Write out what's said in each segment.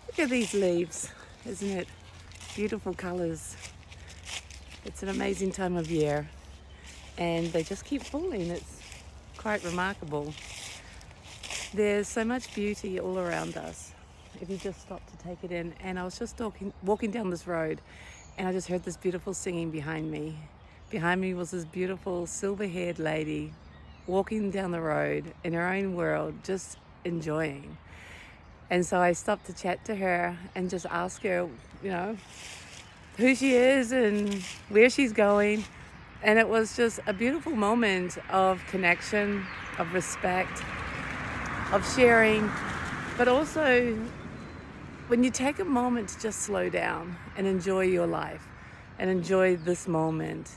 Look at these leaves, isn't it? Beautiful colours. It's an amazing time of year and they just keep falling. It's quite remarkable. There's so much beauty all around us if you just stop to take it in. And I was just walking down this road and I just heard this beautiful singing behind me. Behind me was this beautiful silver-haired lady walking down the road in her own world, just enjoying. And so I stopped to chat to her and just ask her, who she is and where she's going. And it was just a beautiful moment of connection, of respect, of sharing, but also when you take a moment to just slow down and enjoy your life and enjoy this moment,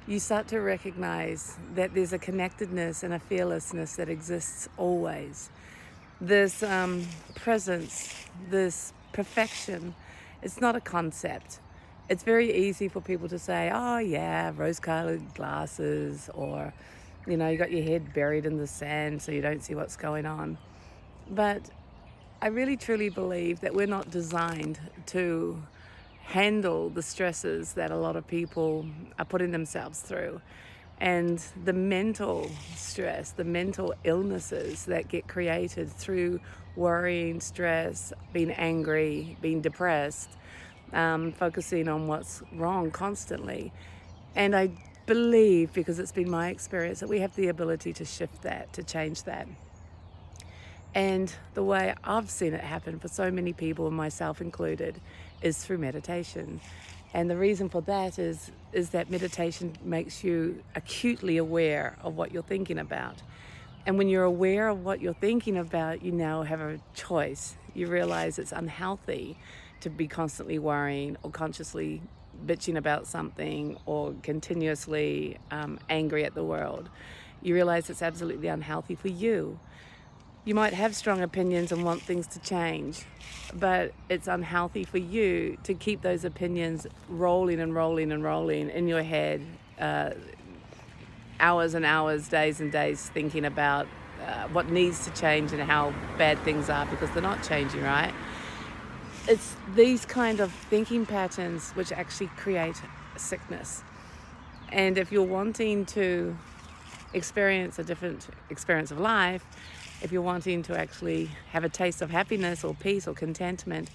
you start to recognize that there's a connectedness and a fearlessness that exists always. This presence, this perfection, it's not a concept. It's very easy for people to say, oh yeah, rose-colored glasses, or you got your head buried in the sand so you don't see what's going on. But I really truly believe that we're not designed to handle the stresses that a lot of people are putting themselves through, and the mental stress, the mental illnesses that get created through worrying, stress, being angry, being depressed, focusing on what's wrong constantly. And I believe, because it's been my experience, that we have the ability to shift that, to change that. And the way I've seen it happen for so many people, myself included, is through meditation. And the reason for that is that meditation makes you acutely aware of what you're thinking about. And when you're aware of what you're thinking about, you now have a choice. You realize it's unhealthy to be constantly worrying or consciously bitching about something or continuously angry at the world. You realize it's absolutely unhealthy for you. You might have strong opinions and want things to change, but it's unhealthy for you to keep those opinions rolling and rolling and rolling in your head, hours and hours, days and days, thinking about what needs to change and how bad things are, because they're not changing, right? It's these kind of thinking patterns which actually create sickness. And if you're wanting to experience a different experience of life, if you're wanting to actually have a taste of happiness or peace or contentment,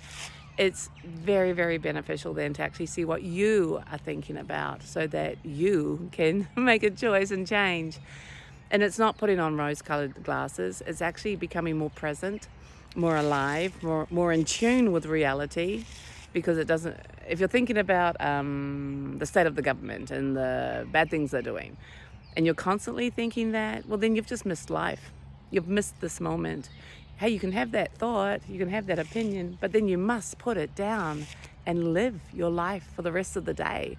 it's very, very beneficial then to actually see what you are thinking about so that you can make a choice and change. And it's not putting on rose-colored glasses. It's actually becoming more present, more alive, more in tune with reality, because it doesn't. If you're thinking about the state of the government and the bad things they're doing, and you're constantly thinking that, well, then you've just missed life. You've missed this moment. Hey, you can have that thought, you can have that opinion, but then you must put it down and live your life for the rest of the day.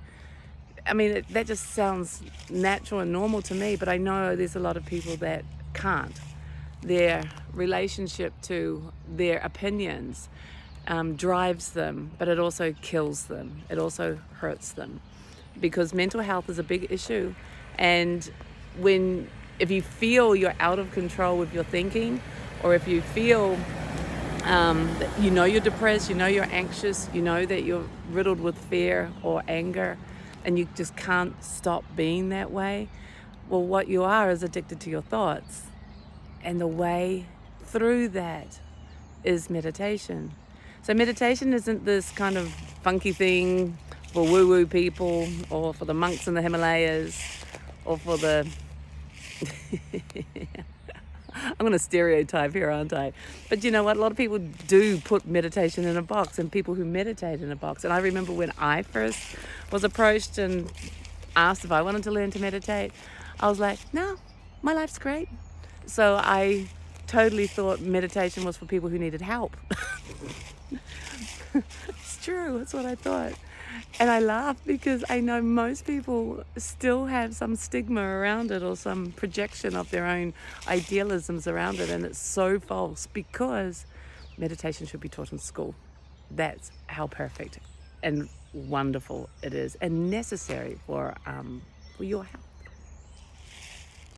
I mean, that just sounds natural and normal to me, but I know there's a lot of people that can't. Their relationship to their opinions drives them, but it also kills them. It also hurts them, because mental health is a big issue. And if you feel you're out of control with your thinking, or if you feel that you're depressed, you're anxious, that you're riddled with fear or anger, and you just can't stop being that way, well, what you are is addicted to your thoughts. And the way through that is meditation. So meditation isn't this kind of funky thing for woo-woo people, or for the monks in the Himalayas, or for the... I'm going to stereotype here, aren't I? But you know what? A lot of people do put meditation in a box, and people who meditate in a box. And I remember when I first was approached and asked if I wanted to learn to meditate, I was like, no, my life's great. So I totally thought meditation was for people who needed help. It's true. That's what I thought. And I laugh because I know most people still have some stigma around it, or some projection of their own idealisms around it. And it's so false, because meditation should be taught in school. That's how perfect and wonderful it is, and necessary for your health.